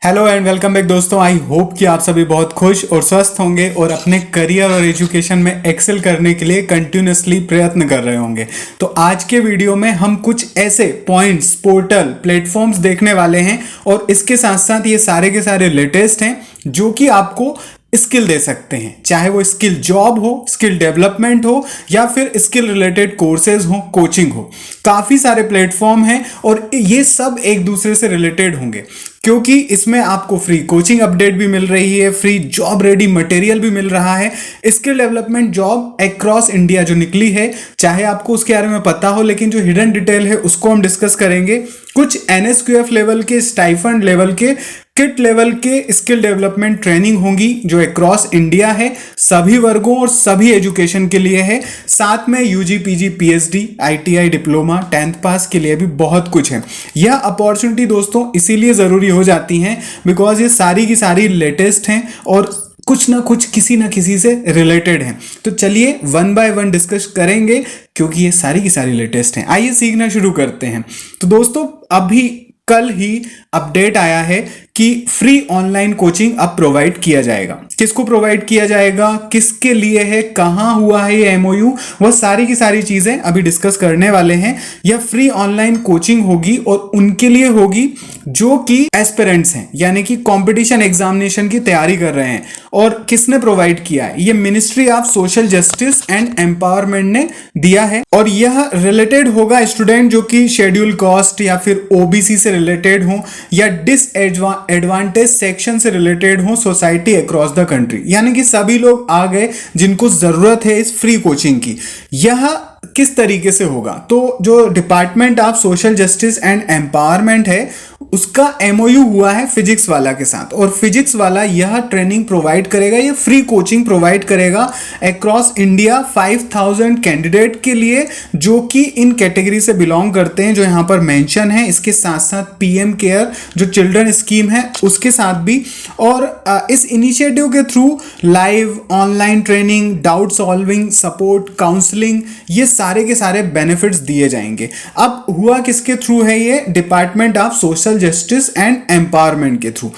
Hello and welcome back दोस्तों। I hope कि आप सभी बहुत खुश और स्वस्थ होंगे और अपने करियर और एजुकेशन में एक्सेल करने के लिए कंटिन्यूसली प्रयत्न कर रहे होंगे। तो आज के वीडियो में हम कुछ ऐसे पॉइंट्स, पोर्टल, प्लेटफॉर्म्स देखने वाले हैं और इसके साथ साथ ये सारे के सारे लेटेस्ट हैं जो कि आपको स्किल दे सकते हैं, चाहे वो स्किल जॉब हो, स्किल डेवलपमेंट हो या फिर स्किल रिलेटेड कोर्सेज हो, कोचिंग हो। काफ़ी सारे प्लेटफॉर्म हैं और ये सब एक दूसरे से रिलेटेड होंगे क्योंकि इसमें आपको फ्री कोचिंग अपडेट भी मिल रही है, फ्री जॉब रेडी मटेरियल भी मिल रहा है। Skill development job across India जो निकली है, चाहे आपको उसके बारे में पता हो, लेकिन जो हिडन डिटेल है उसको हम डिस्कस करेंगे। कुछ NSQF लेवल के, स्टाइफंड लेवल के, किट लेवल के स्किल डेवलपमेंट ट्रेनिंग होंगी जो अक्रॉस इंडिया है, सभी वर्गों और सभी एजुकेशन के लिए है। साथ में UG, PG, PhD, ITI diploma, 10th पास के लिए भी बहुत कुछ है। यह अपॉर्चुनिटी दोस्तों इसीलिए ज़रूरी हो जाती हैं बिकॉज ये सारी की सारी लेटेस्ट हैं और कुछ ना कुछ किसी ना किसी से रिलेटेड हैं। तो चलिए वन बाय वन डिस्कस करेंगे क्योंकि ये सारी की सारी लेटेस्ट हैं। आइए सीखना शुरू करते हैं। तो दोस्तों अभी कल ही अपडेट आया है कि फ्री ऑनलाइन कोचिंग अब प्रोवाइड किया जाएगा। किसको प्रोवाइड किया जाएगा, किसके लिए है, कहाँ हुआ है ये MOU, वह सारी की सारी चीज़ें अभी डिस्कस करने वाले हैं। यह फ्री ऑनलाइन कोचिंग होगी और उनके लिए होगी जो कि एस्पिरेंट्स हैं, यानी कि कंपटीशन एग्जामिनेशन की तैयारी कर रहे हैं। और किसने प्रोवाइड किया है? ये ministry of social justice and empowerment ने दिया है और यह रिलेटेड होगा स्टूडेंट जो कि शेड्यूल कास्ट या फिर OBC से रिलेटेड हो या डिसएडवांटेज सेक्शन से रिलेटेड हो सोसाइटी अक्रॉस द कंट्री, यानी कि सभी लोग आ गए जिनको जरूरत है इस फ्री कोचिंग की। यह किस तरीके से होगा? तो जो department of social justice and empowerment है उसका MOU हुआ है फिजिक्स वाला के साथ और फिजिक्स वाला यह ट्रेनिंग प्रोवाइड करेगा, यह फ्री कोचिंग प्रोवाइड करेगा अक्रॉस इंडिया 5000 कैंडिडेट के लिए जो कि इन कैटेगरी से बिलोंग करते हैं जो यहाँ पर मेंशन है। इसके साथ साथ PM केयर जो चिल्ड्रन स्कीम है उसके साथ भी। और इस इनिशिएटिव के through live online training, doubt solving, support, counselling, ये सारे के सारे बेनिफिट्स दिए जाएंगे। अब हुआ किसके थ्रू है? ये department of social justice and empowerment के थ्रू।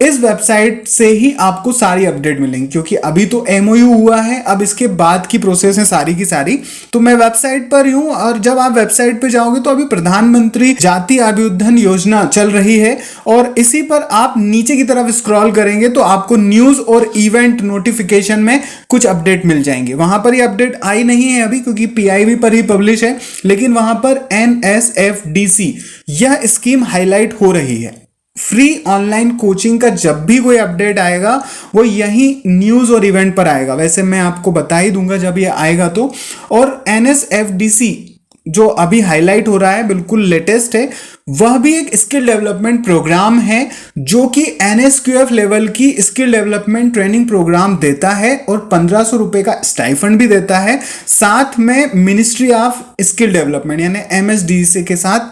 इस वेबसाइट से ही आपको सारी अपडेट मिलेंगी क्योंकि अभी तो MOU हुआ है, अब इसके बाद की प्रोसेस है सारी की सारी। तो मैं वेबसाइट पर हूं और जब आप वेबसाइट पर जाओगे तो अभी प्रधानमंत्री जातीय अभ्युत्थान योजना चल रही है और इसी पर आप नीचे की तरफ स्क्रॉल करेंगे तो आपको न्यूज और इवेंट नोटिफिकेशन में कुछ अपडेट मिल जाएंगे। वहां पर ये अपडेट आई नहीं है अभी क्योंकि PIB पर ही पब्लिश है, लेकिन वहां पर NSFDC यह स्कीम हाईलाइट हो रही है। फ्री ऑनलाइन कोचिंग का जब भी कोई अपडेट आएगा वो यही न्यूज और इवेंट पर आएगा। वैसे मैं आपको बता ही दूंगा जब ये आएगा तो। और NSFDC जो अभी हाईलाइट हो रहा है बिल्कुल लेटेस्ट है, वह भी एक स्किल डेवलपमेंट प्रोग्राम है जो कि NSQF लेवल की स्किल डेवलपमेंट ट्रेनिंग प्रोग्राम देता है और 1500 रुपए का स्टाइफंड भी देता है। साथ में मिनिस्ट्री ऑफ स्किल डेवलपमेंट यानी MSDC के साथ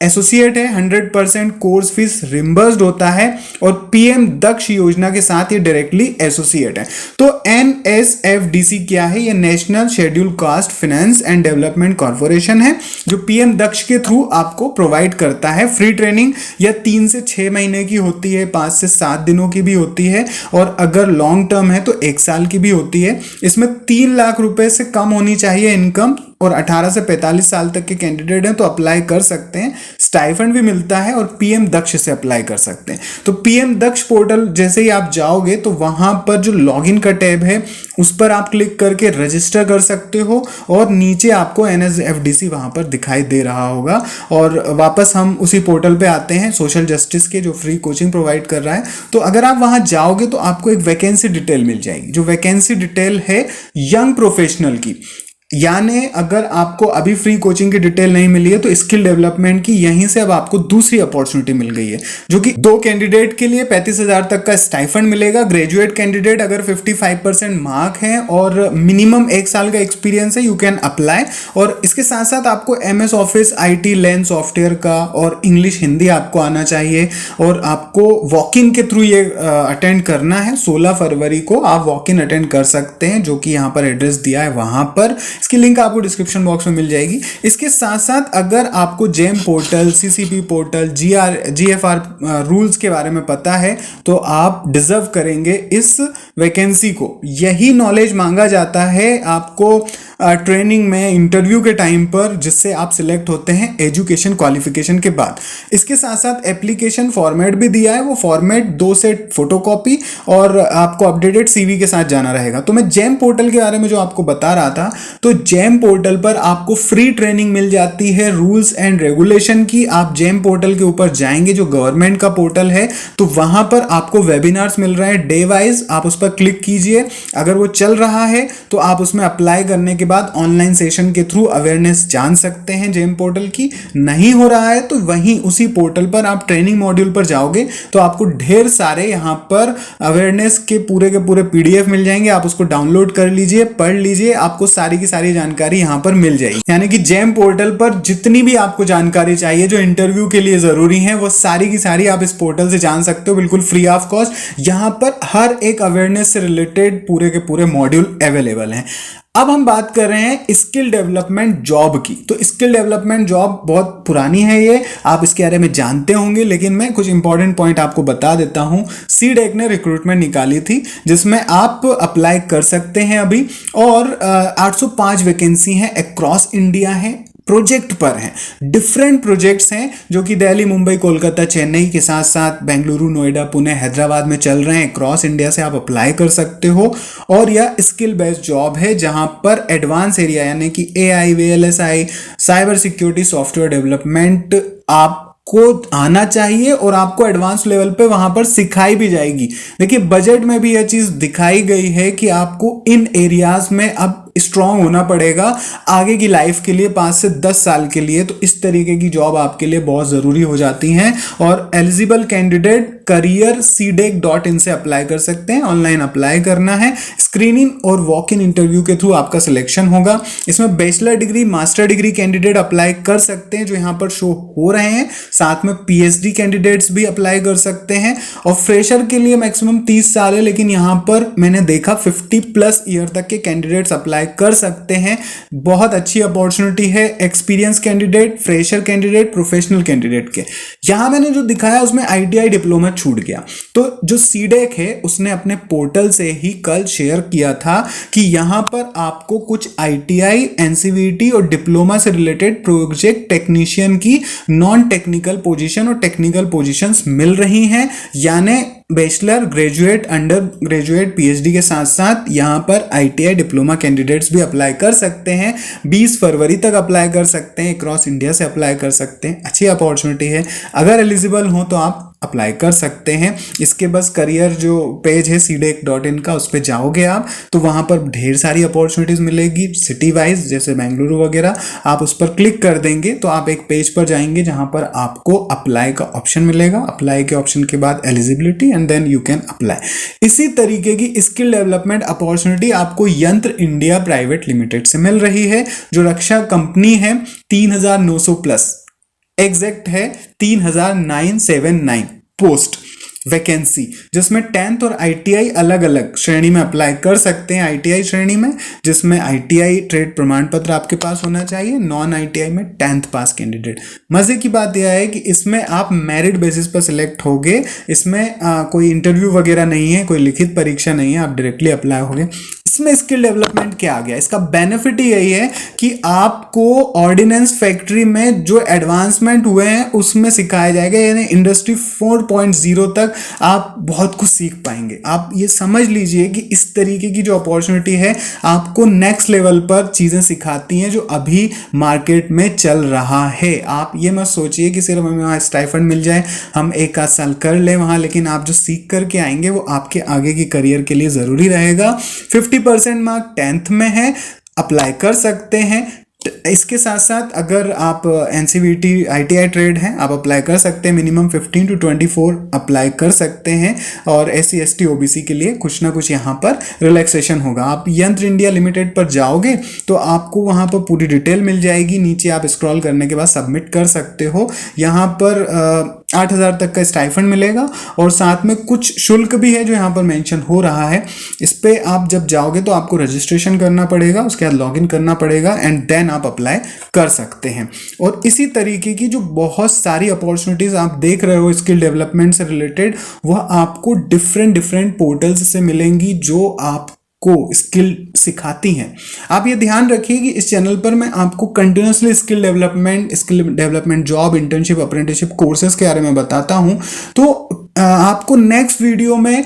एसोसिएट है। 100% कोर्स फीस रिम्बर्स्ड होता है और PM दक्ष योजना के साथ ये डायरेक्टली एसोसिएट है। तो NSFDC क्या है? ये national schedule caste finance and development corporation है जो PM दक्ष के थ्रू आपको प्रोवाइड करता है फ्री ट्रेनिंग। यह 3 से 6 महीने की होती है, 5 से 7 दिनों की भी होती है और अगर लॉन्ग टर्म है तो 1 साल की भी होती है। इसमें 3 लाख रुपए से कम होनी चाहिए इनकम और 18 से 45 साल तक के कैंडिडेट हैं तो अप्लाई कर सकते हैं। स्टाइफंड भी मिलता है और PM दक्ष से अप्लाई कर सकते हैं। तो PM दक्ष पोर्टल जैसे ही आप जाओगे तो वहां पर जो लॉगिन का टैब है उस पर आप क्लिक करके रजिस्टर कर सकते हो और नीचे आपको NSFDC वहां पर दिखाई दे रहा होगा। और वापस हम उसी पोर्टल पे आते हैं सोशल जस्टिस के जो फ्री कोचिंग प्रोवाइड कर रहा है। तो अगर आप वहां जाओगे तो आपको एक वैकेंसी डिटेल मिल जाएगी। जो वैकेंसी डिटेल है यंग प्रोफेशनल की, यानी अगर आपको अभी फ्री कोचिंग की डिटेल नहीं मिली है तो स्किल डेवलपमेंट की यहीं से अब आपको दूसरी अपॉर्चुनिटी मिल गई है जो कि 2 कैंडिडेट के लिए 35,000 तक का स्टाइफंड मिलेगा। ग्रेजुएट कैंडिडेट अगर 55% मार्क है और मिनिमम 1 साल का एक्सपीरियंस है यू कैन अप्लाई। और इसके साथ साथ आपको MS office, IT, LAN software का और इंग्लिश हिंदी आपको आना चाहिए और आपको वॉक इन के थ्रू ये अटेंड करना है। 16 फरवरी को आप वॉक इन अटेंड कर सकते हैं जो कि यहाँ पर एड्रेस दिया है वहां पर। इसकी लिंक आपको डिस्क्रिप्शन बॉक्स में मिल जाएगी। इसके साथ साथ अगर आपको GeM portal, CCP portal, GFR rules के बारे में पता है तो आप डिजर्व करेंगे इस वैकेंसी को। यही नॉलेज मांगा जाता है आपको ट्रेनिंग में, इंटरव्यू के टाइम पर, जिससे आप सिलेक्ट होते हैं एजुकेशन क्वालिफिकेशन के बाद। इसके साथ साथ एप्लीकेशन फॉर्मेट भी दिया है, वो फॉर्मेट 2 सेट फोटोकॉपी और आपको अपडेटेड सीवी के साथ जाना रहेगा। तो मैं जेम पोर्टल के बारे में जो आपको बता रहा था, तो जेम पोर्टल पर आपको फ्री ट्रेनिंग मिल जाती है रूल्स एंड रेगुलेशन की। आप जेम पोर्टल के ऊपर जाएंगे, जो गवर्नमेंट का पोर्टल है, तो वहां पर आपको वेबिनार्स मिल रहे हैं डे वाइज। आप उस पर क्लिक कीजिए, अगर वो चल रहा है तो आप उसमें अप्लाई करने के बाद ऑनलाइन सेशन के थ्रू अवेयरनेस जान सकते हैं जेम पोर्टल की। नहीं हो रहा है तो वहीं उसी पोर्टल पर आप ट्रेनिंग मॉड्यूल पर जाओगे तो आपको ढेर सारे यहां पर अवेयरनेस के पूरे पीडीएफ मिल जाएंगे। आप उसको डाउनलोड कर लीजिए, पढ़ लीजिए, आपको सारी की सारी जानकारी यहां पर मिल जाएगी। यानी कि जेम पोर्टल पर जितनी भी आपको जानकारी चाहिए जो इंटरव्यू के लिए जरूरी है, वो सारी की सारी आप इस पोर्टल से जान सकते हो, बिल्कुल फ्री ऑफ कॉस्ट। यहां पर हर एक अवेयरनेस से रिलेटेड पूरे के पूरे मॉड्यूल अवेलेबल हैं। अब हम बात कर रहे हैं स्किल डेवलपमेंट जॉब की। तो स्किल डेवलपमेंट जॉब बहुत पुरानी है, ये आप इसके बारे में जानते होंगे, लेकिन मैं कुछ इंपॉर्टेंट पॉइंट आपको बता देता हूं। सीडेक ने रिक्रूटमेंट निकाली थी जिसमें आप अप्लाई कर सकते हैं अभी, और 805 वैकेंसी हैं, अक्रॉस इंडिया है, प्रोजेक्ट पर हैं, डिफरेंट प्रोजेक्ट्स हैं जो कि दिल्ली, मुंबई, कोलकाता, चेन्नई के साथ साथ बेंगलुरु, नोएडा, पुणे, हैदराबाद में चल रहे हैं। क्रॉस इंडिया से आप अप्लाई कर सकते हो, और यह स्किल बेस्ड जॉब है जहां पर एडवांस एरिया यानी कि AI, VLSI, cyber security, software development आपको आना चाहिए और आपको एडवांस लेवल पे वहां पर सिखाई भी जाएगी। देखिए बजट में भी यह चीज दिखाई गई है कि आपको इन एरियाज में अब स्ट्रांग होना पड़ेगा आगे की लाइफ के लिए, 5 से 10 साल के लिए। तो इस तरीके की जॉब आपके लिए बहुत जरूरी हो जाती हैं, और एलिजिबल कैंडिडेट careercdec.in से अप्लाई कर सकते हैं। ऑनलाइन अप्लाई करना है, स्क्रीनिंग और वॉक इन इंटरव्यू के थ्रू आपका सिलेक्शन होगा। इसमें bachelor degree, master degree candidate apply कर सकते हैं जो यहां पर शो हो रहे हैं। साथ में पीएचडी कैंडिडेट्स भी अप्लाई कर सकते हैं, और फ्रेशर के लिए मैक्सिमम 30 साल है, लेकिन यहां पर मैंने देखा 50+ ईयर तक के कैंडिडेट्स अप्लाई कर सकते हैं। बहुत अच्छी अपॉर्चुनिटी है experience candidate, fresher candidate, professional candidate के। यहां मैंने जो दिखाया उसमें आईटीआई डिप्लोमा छूट गया। तो जो सीडेक है उसने अपने पोर्टल से ही कल शेयर किया था कि यहां पर आपको कुछ आईटीआई, एनसीवीटी और डिप्लोमा से रिलेटेड प्रोजेक्ट टेक्नीशियन की नॉन टेक्निकल पोजीशन और टेक्निकल पोजीशंस मिल रही हैं। यानी bachelor, graduate, under graduate, PhD के साथ साथ यहां पर आईटीआई डिप्लोमा कैंडिडेट्स भी अप्लाई कर सकते हैं। 20 फरवरी तक अप्लाई कर सकते हैं, क्रॉस इंडिया से अप्लाई कर सकते हैं। अच्छी अपॉर्चुनिटी है, अगर एलिजिबल हो तो आप अप्लाई कर सकते हैं। इसके बस करियर जो पेज है cdec.in का, उस पर जाओगे आप तो वहां पर ढेर सारी अपॉर्चुनिटीज मिलेगी सिटी वाइज, जैसे बेंगलुरु वगैरह। आप उस पर क्लिक कर देंगे तो आप एक पेज पर जाएंगे जहां पर आपको अप्लाई का ऑप्शन मिलेगा। अप्लाई के ऑप्शन के बाद eligibility and then you can apply. इसी तरीके की स्किल डेवलपमेंट अपॉर्चुनिटी आपको यंत्र इंडिया प्राइवेट लिमिटेड से मिल रही है, जो रक्षा कंपनी है। 3900+ एग्जैक्ट है 3979 पोस्ट वैकेंसी, जिसमें 10th और आईटीआई अलग अलग श्रेणी में अप्लाई कर सकते हैं। आईटीआई श्रेणी में, जिसमें आईटीआई ट्रेड प्रमाण पत्र आपके पास होना चाहिए, नॉन आईटीआई में 10th पास कैंडिडेट। मजे की बात यह है कि इसमें आप मेरिट बेसिस पर सिलेक्ट होगे। इसमें कोई इंटरव्यू वगैरह नहीं है, कोई लिखित परीक्षा नहीं है, आप डायरेक्टली अप्लाई होगे। इसमें स्किल डेवलपमेंट क्या आ गया, इसका बेनिफिट यही है कि आपको ऑर्डिनेंस फैक्ट्री में जो एडवांसमेंट हुए हैं उसमें सिखाया जाएगा, यानी इंडस्ट्री 4.0 तक आप बहुत कुछ सीख पाएंगे। आप ये समझ लीजिए कि इस तरीके की जो अपॉर्चुनिटी है आपको नेक्स्ट लेवल पर चीजें सिखाती हैं जो अभी मार्केट में चल रहा है। आप ये मत सोचिए कि सिर्फ हमें वहाँ स्टाइफंड मिल जाए, हम 1 साल कर लें वहाँ, लेकिन आप जो सीख करके आएंगे वो आपके आगे की करियर के लिए जरूरी रहेगा। 50% मार्क 10th में है, अप्लाई कर सकते हैं। इसके साथ साथ अगर आप एनसीवीटी, आईटीआई ट्रेड हैं, आप अप्लाई कर सकते हैं। मिनिमम 15 to 24 अप्लाई कर सकते हैं, और SC ST OBC के लिए कुछ ना कुछ यहाँ पर रिलैक्सेशन होगा। आप यंत्र इंडिया लिमिटेड पर जाओगे तो आपको वहाँ पर पूरी डिटेल मिल जाएगी। नीचे आप स्क्रॉल करने के बाद सबमिट कर सकते हो। यहाँ पर 8,000 तक का स्टाइफंड मिलेगा और साथ में कुछ शुल्क भी है जो यहाँ पर मेंशन हो रहा है। इस पे आप जब जाओगे तो आपको रजिस्ट्रेशन करना पड़ेगा, उसके बाद लॉगिन करना पड़ेगा एंड देन आप अप्लाई कर सकते हैं। और इसी तरीके की जो बहुत सारी अपॉर्चुनिटीज आप देख रहे हो स्किल डेवलपमेंट से रिलेटेड, वह आपको डिफरेंट पोर्टल्स से मिलेंगी जो आप को स्किल सिखाती हैं। आप ये ध्यान रखिए कि इस चैनल पर मैं आपको continuously skill development, job, internship, apprenticeship courses के बारे में बताता हूं। तो आपको नेक्स्ट वीडियो में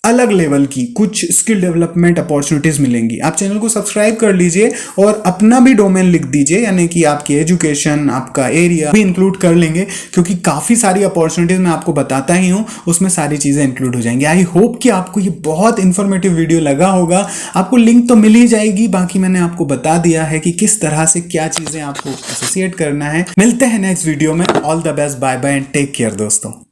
अलग लेवल की कुछ स्किल डेवलपमेंट अपॉर्चुनिटीज मिलेंगी। आप चैनल को सब्सक्राइब कर लीजिए और अपना भी डोमेन लिख दीजिए, यानी कि आपकी एजुकेशन, आपका एरिया भी इंक्लूड कर लेंगे, क्योंकि काफ़ी सारी अपॉर्चुनिटीज मैं आपको बताता ही हूँ, उसमें सारी चीज़ें इंक्लूड हो जाएंगी। आई होप कि आपको ये बहुत इंफॉर्मेटिव वीडियो लगा होगा। आपको लिंक तो मिल ही जाएगी, बाकी मैंने आपको बता दिया है कि किस तरह से क्या चीज़ें आपको एसोसिएट करना है। मिलते हैं नेक्स्ट वीडियो में। All the best, bye bye and take care दोस्तों।